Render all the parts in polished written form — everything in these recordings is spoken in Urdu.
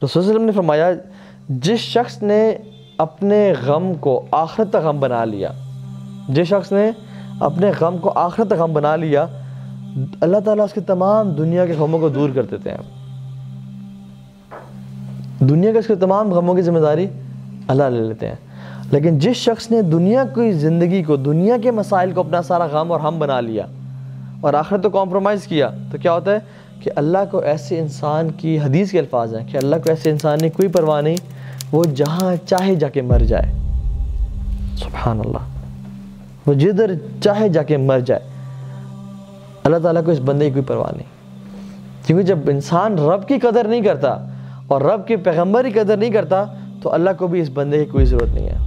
رسول صلی اللہ علیہ وسلم نے فرمایا جس شخص نے اپنے غم کو آخرت تک غم بنا لیا، جس شخص نے اپنے غم کو آخرت تک غم بنا لیا، اللہ تعالیٰ اس کے تمام دنیا کے غموں کو دور کر دیتے ہیں. دنیا کے اس کے تمام غموں کی ذمہ داری اللہ لے لیتے ہیں. لیکن جس شخص نے دنیا کی زندگی کو، دنیا کے مسائل کو اپنا سارا غم اور ہم بنا لیا اور آخرت کو کمپرومائز کیا، تو کیا ہوتا ہے کہ اللہ کو ایسے انسان کی، حدیث کے الفاظ ہیں کہ اللہ کو ایسے انسان نے کوئی پرواہ نہیں، وہ جہاں چاہے جا کے مر جائے. سبحان اللہ، وہ جدھر چاہے جا کے مر جائے، اللہ تعالیٰ کو اس بندے کی کوئی پرواہ نہیں. کیونکہ جب انسان رب کی قدر نہیں کرتا اور رب کے پیغمبر کی قدر نہیں کرتا تو اللہ کو بھی اس بندے کی کوئی ضرورت نہیں ہے.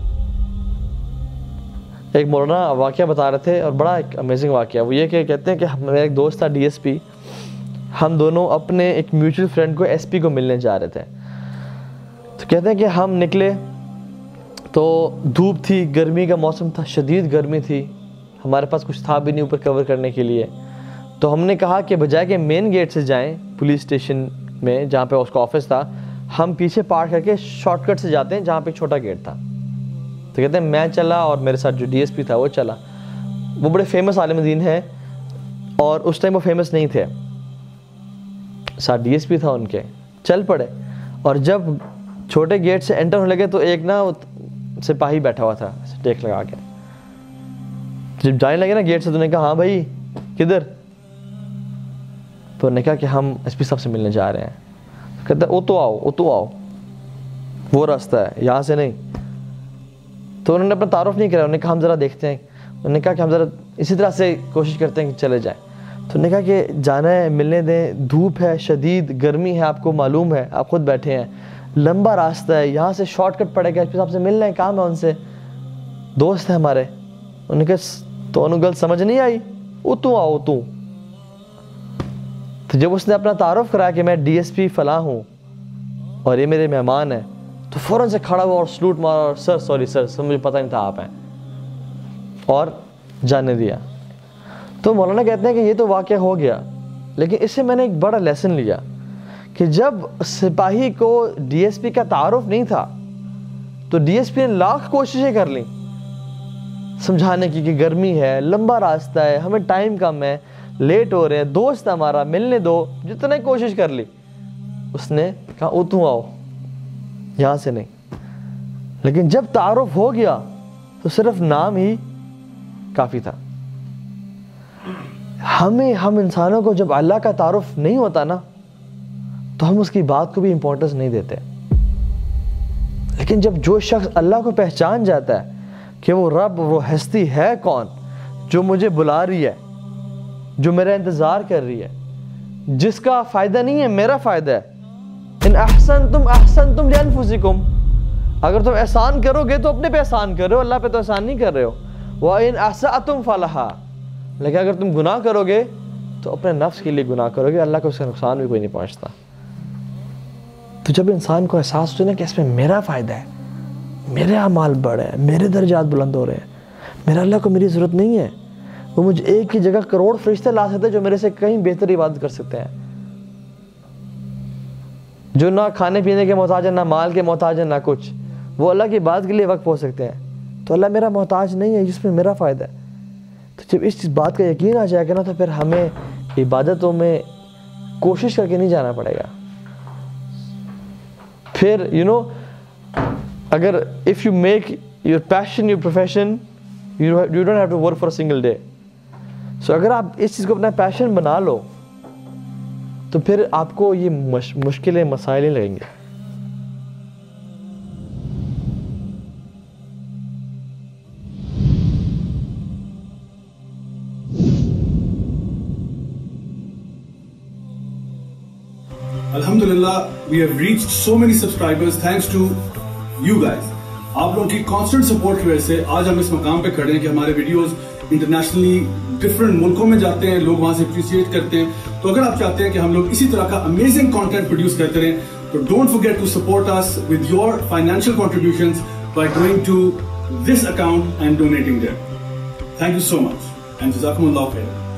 ایک مولانا واقعہ بتا رہے تھے اور بڑا ایک امیزنگ واقعہ، وہ یہ کہ کہتے ہیں کہ میرا ایک دوست تھا ڈی ایس پی، ہم دونوں اپنے ایک میوچل فرینڈ کو ایس پی کو ملنے جا رہے تھے. تو کہتے ہیں کہ ہم نکلے تو دھوپ تھی، گرمی کا موسم تھا، شدید گرمی تھی، ہمارے پاس کچھ تھا بھی نہیں اوپر کور کرنے کے لیے. تو ہم نے کہا کہ بجائے کہ مین گیٹ سے جائیں پولیس اسٹیشن میں جہاں پہ اس کا آفس تھا، ہم پیچھے پارک کر کے شارٹ کٹ سے جاتے ہیں جہاں پہ ایک چھوٹا گیٹ تھا. تو کہتے ہیں میں چلا اور میرے ساتھ جو ڈی ایس پی تھا وہ چلا. وہ بڑے فیمس عالم دین ہیں اور اس ٹائم وہ فیمس نہیں تھے، ساتھ ڈی ایس پی تھا ان کے. چل پڑے اور جب چھوٹے گیٹ سے انٹر ہونے لگے تو ایک نا سپاہی بیٹھا ہوا تھا ٹیک لگا کے. جب جانے لگے نا گیٹ سے تو نے کہا ہاں بھائی کدھر؟ تو نے کہا کہ ہم ایس پی صاحب سے ملنے جا رہے ہیں. کہتا ہے او تو آؤ، وہ راستہ ہے یہاں سے نہیں. تو انہوں نے اپنا تعارف نہیں کرا، انہوں نے کہا ہم ذرا دیکھتے ہیں. انہوں نے کہا کہ ہم ذرا اسی طرح سے کوشش کرتے ہیں کہ چلے جائیں. تو انہوں نے کہا کہ جانا ہے، ملنے دیں، دھوپ ہے، شدید گرمی ہے، آپ کو معلوم ہے، آپ خود بیٹھے ہیں، لمبا راستہ ہے، یہاں سے شارٹ کٹ پڑے گا، ایس پی صاحب سے ملنا ہے، کام ہے ان سے، دوست ہے ہمارے. انہوں نے کہا تو انہوں گل سمجھ نہیں آئی، تو آؤ. تو جب اس نے اپنا تعارف کرایا کہ میں ڈی ایس پی فلاں ہوں اور یہ میرے مہمان ہیں، تو فوراً سے کھڑا ہوا اور سلوٹ مارا اور سر مجھے پتہ نہیں تھا آپ ہیں، اور جانے دیا. تو مولانا کہتے ہیں کہ یہ تو واقعہ ہو گیا، لیکن اس سے میں نے ایک بڑا لیسن لیا کہ جب سپاہی کو ڈی ایس پی کا تعارف نہیں تھا تو ڈی ایس پی نے لاکھ کوششیں کر لیں سمجھانے کی کہ گرمی ہے، لمبا راستہ ہے، ہمیں ٹائم کم ہے، لیٹ ہو رہے ہیں، دوست ہمارا، ملنے دو، جتنے کوشش کر لی. اس نے کہا او تو آؤ، یہاں سے نہیں. لیکن جب تعارف ہو گیا تو صرف نام ہی کافی تھا. ہم انسانوں کو جب اللہ کا تعارف نہیں ہوتا نا تو ہم اس کی بات کو بھی امپورٹنس نہیں دیتے. لیکن جب جو شخص اللہ کو پہچان جاتا ہے کہ وہ رب، وہ ہستی ہے کون جو مجھے بلا رہی ہے، جو میرا انتظار کر رہی ہے، جس کا فائدہ نہیں ہے میرا فائدہ ہے. ان احسنتم احسنتم لانفسکم، اگر تم احسان کرو گے تو اپنے پہ احسان کر رہے ہو، اللہ پہ تو احسان نہیں کر رہے ہو. وَإِنْ أَحْسَأْتُمْ فَلَهَا، لیکن اگر تم گناہ کرو گے تو اپنے نفس کے لیے گناہ کرو گے، اللہ کو اس کا نقصان بھی کوئی نہیں پہنچتا. تو جب انسان کو احساس ہوتا ہے نا کہ اس میں میرا فائدہ ہے، میرے اعمال بڑھ ہیں، میرے درجات بلند ہو رہے ہیں، میرا اللہ کو میری ضرورت نہیں ہے، وہ مجھے ایک کی جگہ کروڑ فرشتے لا سکتے ہیں جو میرے سے کہیں بہتر عبادت کر سکتے ہیں، جو نہ کھانے پینے کے محتاج ہیں، نہ مال کے محتاج ہیں، نہ کچھ، وہ اللہ کی بات کے لیے وقت پہنچ سکتے ہیں. تو اللہ میرا محتاج نہیں ہے، جس میں میرا فائدہ ہے. تو جب اس بات کا یقین آ جائے گا نا تو پھر ہمیں عبادتوں میں کوشش کر کے نہیں جانا پڑے گا. پھر اگر if you make your passion your profession, you don't have to work for a single day. So اگر آپ اس چیز کو اپنا پیشن بنا لو تو پھر آپ کو یہ مشکلیں مسائل نہیں لگیں گے. Alhamdulillah, we have reached so many subscribers thanks to you guys. آپ لوگوں کی کانسٹنٹ سپورٹ کی وجہ سے آج ہم اس مقام پہ کھڑے ہیں کہ ہمارے ویڈیوز انٹرنیشنلی ڈفرنٹ ملکوں میں جاتے ہیں، لوگ وہاں سے اپریشیٹ کرتے ہیں. تو اگر آپ چاہتے ہیں کہ ہم لوگ اسی طرح کا امیزنگ کانٹینٹ پروڈیوس کرتے رہیں تو don't forget to support us with your financial contributions by going to this account and donating there. Thank you so much and Jazakumullah khair.